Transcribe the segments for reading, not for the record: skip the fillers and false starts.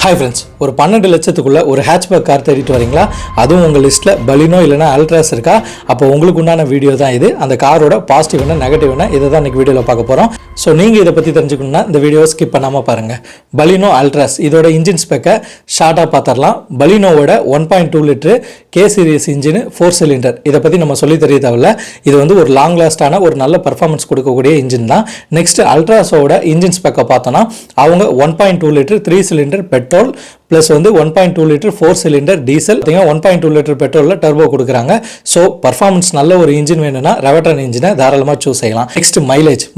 Hi friends, ஒரு 12 லட்சத்துக்குள்ள ஒரு hatchback car தேடிட்டு வரீங்களா? அதுவும் உங்கள் லிஸ்ட்டில் பலினோ இல்லைனா அல்ட்ராஸ் இருக்கா? அப்போ உங்களுக்கு உண்டான வீடியோ தான் இது. அந்த காரோட பாசிட்டிவ் என்ன நெகட்டிவ் என்ன இதை தான் இன்றைக்கி வீடியோவில் பார்க்க போகிறோம். ஸோ நீங்கள் இதை பற்றி தெரிஞ்சுக்கணுன்னா இந்த வீடியோவை ஸ்கிப் பண்ணாமல் பாருங்கள். பலினோ அல்ட்ராஸ் இதோட இன்ஜின் ஸ்பெக்கை ஷார்ட்டாக பார்த்துடலாம். பலினோவோட 1.2 litre K series engine 4 cylinder. இதை பற்றி நம்ம சொல்லி தெரிய தேவையில்ல. இது வந்து ஒரு லாங் லாஸ்டான ஒரு நல்ல பர்ஃபார்மன்ஸ் கொடுக்கக்கூடிய இன்ஜின் தான். நெக்ஸ்ட் அல்ட்ராஸோட இன்ஜின் ஸ்பெக்கை பார்த்தோன்னா அவங்க 1.2 லிட்டர் 3 சிலிண்டர் பெட்ரோல் ப்ளஸ் வந்து 1.2 லிட்டர் 4 சிலிண்டர் டீசல், 1.2 லிட்டர் பெட்ரோலில் டர்போ கொடுக்குறாங்க. ஸோ பர்ஃபார்மன்ஸ் நல்ல ஒரு இன்ஜின் வேணும்னா ரெவட்டன் இன்ஜினை தாராளமாக சூஸ் செய்யலாம். நெக்ஸ்ட்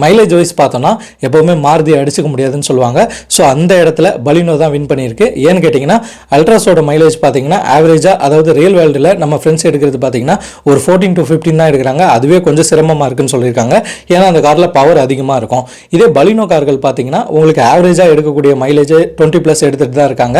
மைலேஜ் வைஸ் பார்த்தோன்னா எப்போவுமே மாருதி அடிச்சுக்க முடியாதுன்னு சொல்லுவாங்க. ஸோ அந்த இடத்துல பலினோ தான் வின் பண்ணியிருக்கு. ஏன்னு கேட்டிங்கன்னா அல்ட்ராஸோட மைலேஜ் பார்த்தீங்கன்னா ஆவரேஜாக, அதாவது ரியல் வேர்ல்டில் நம்ம ஃப்ரெண்ட்ஸ் எடுக்கிறது பார்த்தீங்கன்னா ஒரு 14 to 15 தான் எடுக்கிறாங்க. அதுவே கொஞ்சம் சிரமமாக இருக்குன்னு சொல்லியிருக்காங்க. ஏன்னா அந்த காரில் பவர் அதிகமாக இருக்கும். இதே பலினோ கார்கள் பார்த்தீங்கன்னா உங்களுக்கு ஆவரேஜாக எடுக்கக்கூடிய மைலேஜ் 20+ எடுத்துகிட்டு தான் இருக்காங்க.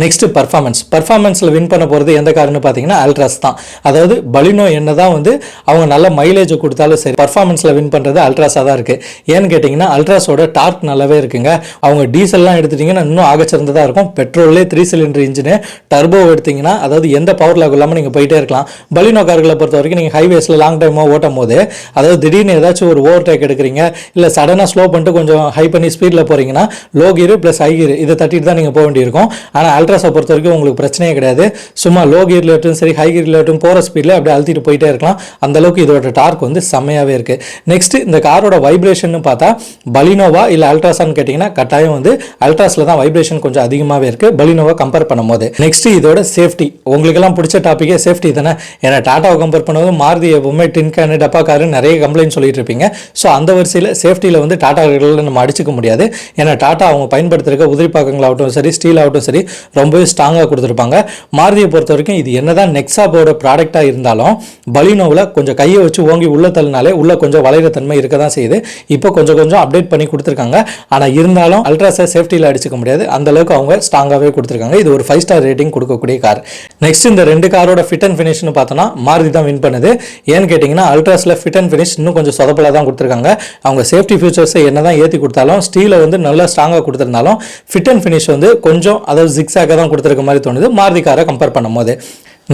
நெக்ஸ்ட் பர்ஃபார்மன்ஸில் வின் பண்ண போகிறது எந்த காருன்னு பார்த்தீங்கன்னா அல்ட்ராஸ் தான். அதாவது பலினோ என்ன தான் வந்து அவங்க நல்ல மைலேஜ் கொடுத்தாலும் சரி, பர்ஃபார்மன்ஸில் வின் பண்ணுறது அல்ட்ராஸாக தான் இருக்குது. ஏன்னு கேட்டிங்கன்னா அல்ட்ராஸோட டார்க் நல்லாவே இருக்குங்க. அவங்க டீசல்லாம் எடுத்துட்டிங்கன்னா இன்னும் ஆகச்சிறந்ததாக இருக்கும். பெட்ரோல்லே 3 சிலிண்டர் இன்ஜினு, டர்போ எடுத்திங்கன்னா அதாவது எந்த பவர் லாக் இல்லாமல் நீங்கள் போயிட்டே இருக்கலாம். பலினோ கார்களை பொறுத்த வரைக்கும் நீங்கள் ஹைவேஸில் லாங் டைமாக ஓட்டும் போது, அதாவது திடீர்னு ஏதாச்சும் ஒரு ஓவர்டேக் எடுக்கிறீங்க, இல்லை சடனாக ஸ்லோ பண்ணிட்டு கொஞ்சம் ஹை பண்ணி ஸ்பீடில் போகிறீங்கன்னா லோ கீரு ப்ளஸ் ஹை கீரு இதை தட்டிட்டு தான் நீங்கள் போக வேண்டியிருக்கும். ஆனால் அல்ட்ராஸை பொறுத்த வரைக்கும் உங்களுக்கு பிரச்சனையே கிடையாது. சும்மா லோ கீரில் ஆகட்டும் சரி, ஹை கீரில் ஆகட்டும் போகிற ஸ்பீடில் அப்படியே அழுத்திட்டு போயிட்டே இருக்கலாம். அந்த அளவுக்கு இதோட டார்க் வந்து செம்மையாகவே இருக்குது. நெக்ஸ்ட் இந்த காரோட வைப்ரேஷன் பார்த்தா பலினோவா இல்லை அல்ட்ராஸான்னு கேட்டிங்கன்னா கட்டாயம் வந்து அல்ட்ராஸில் தான் வைப்ரேஷன் கொஞ்சம் அதிகமாகவே இருக்குது பலினோவா கம்பேர் பண்ணும்போது. நெக்ஸ்ட் இதோட சேஃப்டி. உங்களுக்கெல்லாம் பிடிச்ச டாப்பிக்கே சேஃப்டி தானே. ஏன்னா டாட்டாவை கம்பேர் பண்ணும்போது மாருதி எப்பவுமே டின் கேனு டப்பா காரு நிறைய கம்ப்ளைண்ட் சொல்லிட்டு இருப்பீங்க. ஸோ அந்த வரிசையில் சேஃப்டியில் வந்து டாட்டாக்களில் நம்ம அடிச்சுக்க முடியாது. ஏன்னா டாட்டா அவங்க பயன்படுத்துகிற உதிரிப்பாக்கங்களாகட்டும் சரி, ஸ்டீல் ஆகட்டும் சரி, ரொம்பவே ஸ்ட்ராங்காக கொடுத்துருப்பாங்க. மாருதியை பொறுத்த வரைக்கும் இது என்னதான் நெக்ஸாவோட ப்ராடக்டாக இருந்தாலும் பலினோவில் கொஞ்சம் கையை வச்சு ஓங்கி உள்ள தள்ளினாலே உள்ள கொஞ்சம் வளைகிற தன்மை இருக்க தான் செய்யுது. இப்போ கொஞ்சம் அப்டேட் பண்ணி கொடுத்துருக்காங்க. ஆனால் இருந்தாலும் அல்ட்ராஸை சேஃப்டியில் அடிச்சுக்க முடியாது. அந்த அளவுக்கு அவங்க ஸ்ட்ராங்காகவே கொடுத்துருக்காங்க. இது ஒரு 5 ஸ்டார் ரேட்டிங் கொடுக்கக்கூடிய கார். நெக்ஸ்ட் இந்த ரெண்டு காரோட ஃபிட் அண்ட் ஃபினிஷ்னு பார்த்தோன்னா மாருதி தான் வின் பண்ணுது. ஏன்னு கேட்டிங்கன்னா அல்ட்ராஸில் ஃபிட் அண்ட் ஃபினிஷ் இன்னும் கொஞ்சம் சொதப்பலாக தான் கொடுத்துருக்காங்க. அவங்க சேஃப்டி ஃபியூச்சர்ஸை என்ன தான் ஏற்றி கொடுத்தாலும், ஸ்டீலை வந்து நல்லா ஸ்ட்ராங்காக கொடுத்துருந்தாலும் ஃபிட் அண்ட் ஃபினிஷ் வந்து கொஞ்சம் அதாவது ஜிக்ஸாக தான் கொடுத்துருக்க மாதிரி தோணுது மாருதி காரை கம்பேர் பண்ணும்போது.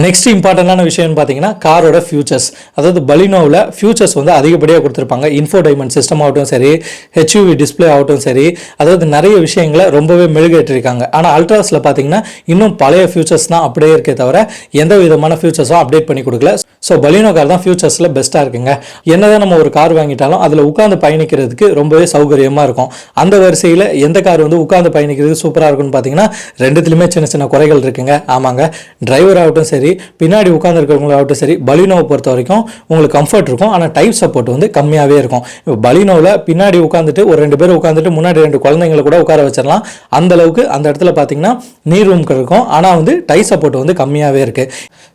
நெக்ஸ்ட் இம்பார்ட்டண்டான விஷயம்னு பார்த்தீங்கன்னா காரோட ஃபியூச்சர்ஸ். அதாவது பலினோவில் ஃபியூச்சர்ஸ் வந்து அதிகப்படியாக கொடுத்துருப்பாங்க. இன்ஃபோடைன்மெண்ட் சிஸ்டம் ஆகட்டும் சரி, ஹெச்யூவி டிஸ்பிளே ஆகட்டும் சரி, அதாவது நிறைய விஷயங்களை ரொம்பவே மெழுகேற்றிருக்காங்க. ஆனால் அல்ட்ராஸில் பார்த்தீங்கன்னா இன்னும் பழைய ஃபியூச்சர்ஸ் தான் அப்படியே இருக்கே தவிர எந்த விதமான ஃபியூச்சர்ஸும் அப்டேட் பண்ணி கொடுக்கல. ஸோ பலினோ கார் தான் ஃபியூச்சர்ஸில் பெஸ்ட்டாக இருக்குங்க. என்னதான் நம்ம ஒரு கார் வாங்கிட்டாலும் அதில் உட்காந்து பயணிக்கிறதுக்கு ரொம்பவே சௌகரியமாக இருக்கும். அந்த வரிசையில் எந்த கார் வந்து உட்காந்து பயணிக்கிறதுக்கு சூப்பராக இருக்குன்னு பார்த்தீங்கன்னா ரெண்டுத்துலையுமே சின்ன சின்ன குறைகள் இருக்குங்க. ஆமாங்க, டிரைவர் ஆகட்டும் சரி, பின்னாடி உட்காந்துருக்கிறவங்களாகட்டும் சரி, பலினோவை பொறுத்த வரைக்கும் உங்களுக்கு கம்ஃபர்ட் இருக்கும். ஆனால் டைப் சப்போர்ட் வந்து கம்மியாகவே இருக்கும். இப்போ பலினோவில் பின்னாடி உட்காந்துட்டு ஒரு 2 பேர் உட்காந்துட்டு முன்னாடி 2 குழந்தைங்களை கூட உட்கார வச்சிடலாம். அந்த அளவுக்கு அந்த இடத்துல பார்த்தீங்கன்னா நீர் ரூம் இருக்கும். ஆனால் வந்து டைப் சப்போர்ட் வந்து கம்மியாகவே இருக்குது.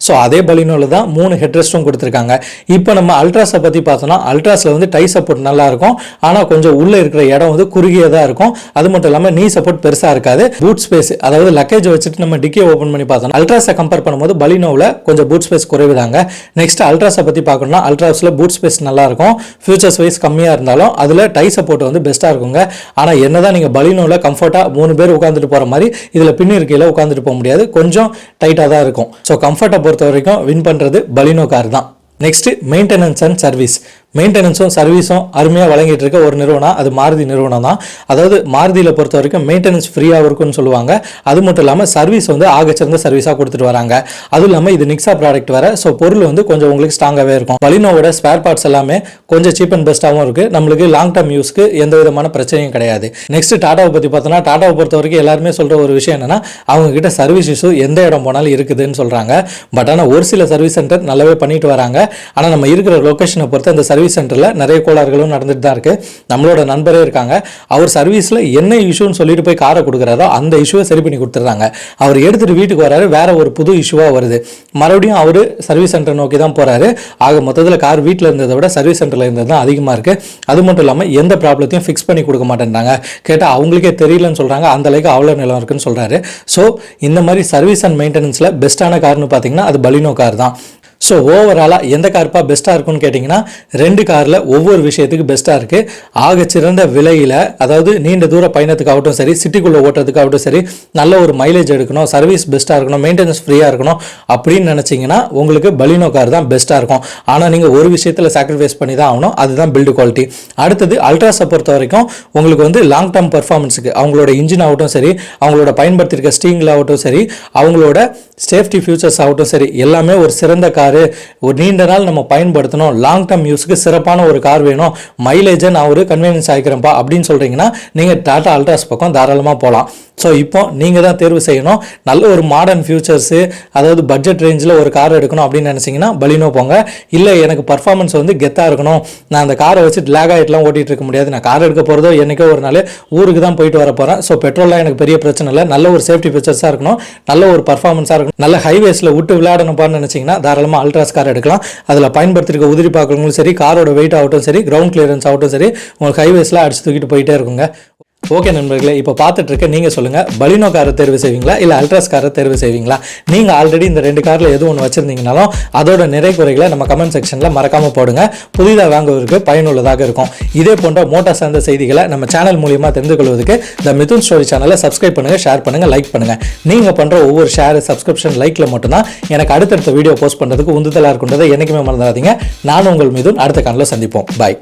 ஸோ அதே பலினோவில் தான் 3 ஹெட்ரெஸ்ட்டும் கொடுத்துருக்காங்க. இப்போ நம்ம அல்ட்ராஸை பற்றி பார்த்தோம்னா அல்ட்ராஸில் வந்து டை சப்போர்ட் நல்லா இருக்கும். ஆனால் கொஞ்சம் உள்ளே இருக்கிற இடம் வந்து குறுகியதாக இருக்கும். அது மட்டும் இல்லாமல் நீ சப்போர்ட் பெருசாக இருக்காது. பூட் ஸ்பேஸ், அதாவது லக்கேஜ் வச்சுட்டு நம்ம டிக்கே ஓப்பன் பண்ணி பார்த்தோம் அல்ட்ராஸை கம்பேர் பண்ணும்போது பலினோவில் கொஞ்சம் பூட் ஸ்பேஸ் குறைவுதாங்க. நெக்ஸ்ட் அல்ட்ராஸை பற்றி பார்க்கணும்னா அல்ட்ராஸில் பூட் ஸ்பேஸ் நல்லா இருக்கும். ஃபியூச்சர்ஸ் வைஸ் கம்மியாக இருந்தாலும் அதில் டை சப்போர்ட் வந்து பெஸ்ட்டாக இருக்குங்க. ஆனால் என்னதான் நீங்கள் பலினோவில் கம்ஃபர்ட்டாக 3 பேர் உட்காந்துட்டு போகிற மாதிரி இதில் பின்னு இருக்கையில் உட்காந்துட்டு போக முடியாது. கொஞ்சம் டைட்டாக தான் இருக்கும். ஸோ கம்ஃபர்ட்டை பொறுத்த வரைக்கும் வின் பண்ணுறது பலினோ கார் தான். Next maintenance and service. மெயின்டெனன்ஸும் சர்வீஸும் அருமையாக வழங்கிட்டு இருக்க ஒரு நிறுவனம் அது மாருதி நிறுவனம் தான். அதாவது மாருதியில் பொறுத்த வரைக்கும் மெயின்டெனன்ஸ் ஃப்ரீயாக இருக்குன்னு சொல்லுவாங்க. அது மட்டும் இல்லாமல் சர்வீஸ் வந்து ஆகச்சிறந்த சர்வீஸாக கொடுத்துட்டு வராங்க. அதுவும் இல்லாமல் இது நிக்ஸா ப்ராடக்ட் வேறு. ஸோ பொருள் வந்து கொஞ்சம் உங்களுக்கு ஸ்ட்ராங்காகவே இருக்கும். பலினோவோட ஸ்பேர் பார்ட்ஸ் எல்லாமே கொஞ்சம் சீப் அண்ட் பெஸ்ட்டாகவும் இருக்குது. நம்மளுக்கு லாங் டர்ம் யூஸ்க்கு எந்த விதமான பிரச்சனையும் கிடையாது. நெக்ஸ்ட் டாட்டாவை பற்றி பார்த்தோன்னா டாட்டாவை பொறுத்த வரைக்கும் எல்லாருமே சொல்கிற ஒரு விஷயம் என்னன்னா அவங்க கிட்ட சர்வீஸ் இஷ்யூ எந்த இடம் போனாலும் இருக்குதுன்னு சொல்கிறாங்க. பட் ஆனால் ஒரு சில சர்வீஸ் சென்டர் நல்லாவே பண்ணிட்டு வராங்க. ஆனால் நம்ம இருக்கிற லொக்கேஷனை பொறுத்து அந்த சர்வீஸ் சென்டரில் நிறைய கோளாறுகளும் நடந்துட்டு தான் இருக்குது. நம்மளோட நண்பரே இருக்காங்க. அவர் சர்வீஸில் என்ன இஷ்யூன்னு சொல்லிட்டு போய் காரை கொடுக்குறாரோ அந்த இஷ்யூவை சரி பண்ணி கொடுத்துட்றாங்க. அவர் எடுத்துகிட்டு வீட்டுக்கு வராரு, வேற ஒரு புது இஷ்யூவாக வருது. மறுபடியும் அவர் சர்வீஸ் சென்டர் நோக்கி தான் போகிறாரு. ஆக மொத்தத்தில் கார் வீட்டில் இருந்ததை விட சர்வீஸ் சென்டரில் இருந்தது தான் அதிகமாக இருக்குது. அது மட்டும் இல்லாமல் எந்த ப்ராப்ளத்தையும் ஃபிக்ஸ் பண்ணி கொடுக்க மாட்டேன்றாங்க. கேட்டால் அவங்களுக்கே தெரியலன்னு சொல்கிறாங்க. அந்த அளவுக்கு அவ்வளோ நிலம் இருக்குன்னு சொல்கிறாரு. ஸோ இந்த மாதிரி சர்வீஸ் அண்ட் மெயின்டெனன்ஸில் பெஸ்ட்டான கார்னு பார்த்தீங்கன்னா அது பலினோ கார் தான். ஸோ ஓவராலாக எந்த கார்ப்பா பெஸ்ட்டாக இருக்கும்னு கேட்டிங்கன்னா 2 காரில் ஒவ்வொரு விஷயத்துக்கு பெஸ்ட்டாக இருக்குது. ஆகச்சிறந்த விலையில், அதாவது நீண்ட தூர பயணத்துக்காகட்டும் சரி, சிட்டிக்குள்ளே ஓட்டுறதுக்காகட்டும் சரி, நல்ல ஒரு மைலேஜ் எடுக்கணும், சர்வீஸ் பெஸ்ட்டாக இருக்கணும், மெயின்டெனன்ஸ் ஃப்ரீயாக இருக்கணும் அப்படின்னு நினச்சிங்கன்னா உங்களுக்கு பலினோ கார் தான் பெஸ்ட்டாக இருக்கும். ஆனால் நீங்கள் ஒரு விஷயத்தில் சாக்ரிஃபைஸ் பண்ணி தான் ஆகணும், அதுதான் பில்டு குவாலிட்டி. அடுத்தது அல்ட்ராஸை பொறுத்த வரைக்கும் உங்களுக்கு வந்து லாங் டேர்ம் பர்ஃபார்மன்ஸுக்கு அவங்களோட இன்ஜின் ஆகட்டும் சரி, அவங்களோட பயன்படுத்தியிருக்க ஸ்டீரிங் ஆகட்டும் சரி, அவங்களோட சேஃப்டி ஃபியூச்சர்ஸ் ஆகட்டும் சரி, எல்லாமே ஒரு சிறந்த காரு. ஒரு நீண்ட நாள் நம்ம பயன்படுத்தணும், லாங் டேர்ம் யூஸுக்கு சிறப்பான ஒரு கார் வேணும், மைலேஜை நான் ஒரு கன்வீனியன்ஸ் ஆகிக்கிறேன்ப்பா அப்படின்னு சொல்கிறீங்கன்னா நீங்கள் டாடா அல்ட்ராஸ் பக்கம் தாராளமாக போகலாம். ஸோ இப்போ நீங்கள் தான் தேர்வு செய்யணும். நல்ல ஒரு மாடர்ன் ஃபியூச்சர்ஸு, அதாவது பட்ஜெட் ரேஞ்சில் ஒரு கார் எடுக்கணும் அப்படின்னு நினச்சிங்கன்னா பலினோ போங்க. இல்லை எனக்கு பர்ஃபார்மன்ஸ் வந்து கெத்தாக இருக்கணும், நான் அந்த காரை வச்சுட்டு லேக் ஆகிட்டுலாம் ஓட்டிகிட்டு இருக்க முடியாது, நான் கார் எடுக்க போகிறதோ என்றைக்கோ ஒரு நாள் ஊருக்கு தான் போயிட்டு வர போகிறேன், ஸோ பெட்ரோல்லாம் எனக்கு பெரிய பிரச்சனை இல்லை, நல்ல ஒரு சேஃப்டி ஃபீச்சர்ஸாக இருக்கணும், நல்ல ஒரு பர்ஃபார்மன்ஸாக இருக்கணும், நல்ல ஹைவேஸில் விட்டு விளையாடணும்னு நினச்சிங்கன்னா தாராளமாக அல்ட்ராஸ் கார் எடுக்கலாம். அதில் பயன்படுத்திருக்க உதிரி பார்க்கறவங்களும் சரி, காரோட வெயிட் ஆகட்டும் சரி, கிரவுண்ட் கிளியரன்ஸ் ஆகட்டும் சரி, உங்களுக்கு ஹைவேஸில் அடிச்சு தூக்கிட்டு போயிட்டே இருக்குங்க. ஓகே நண்பர்களே, இப்போ பார்த்துட்டு இருக்க நீங்கள் சொல்லுங்கள், பலினோ காரை தேர்வு செய்வீங்களா இல்லை அல்ட்ராஸ் காரை தேர்வு செய்வீங்களா? நீங்கள் ஆல்ரெடி இந்த 2 காரில் எது ஒன்று வச்சுருந்தீங்கனாலும் அதோட நிறை குறைகளை நம்ம கமெண்ட் செக்ஷனில் மறக்காமல் போடுங்க. புதிதாக வாங்குவதற்கு பயனுள்ளதாக இருக்கும். இதே போன்ற மோட்டார் சார்ந்த செய்திகளை நம்ம சேனல் மூலியமாக தெரிந்து கொள்வதற்கு த மிதுன் ஸ்டோரி சேனலை சப்ஸ்கிரைப் பண்ணுங்கள், ஷேர் பண்ணுங்கள், லைக் பண்ணுங்கள். நீங்கள் பண்ணுற ஒவ்வொரு ஷேர், சப்ஸ்கிரிப்ஷன், லைக்கில் மட்டும்தான் எனக்கு அடுத்தடுத்த வீடியோ போஸ்ட் பண்ணுறதுக்கு உந்துதலாக இருக்கின்றதை என்றைக்குமே மறந்துடாதீங்க. நான் உங்கள் மிதுன், அடுத்த காலையில் சந்திப்போம். பாய்.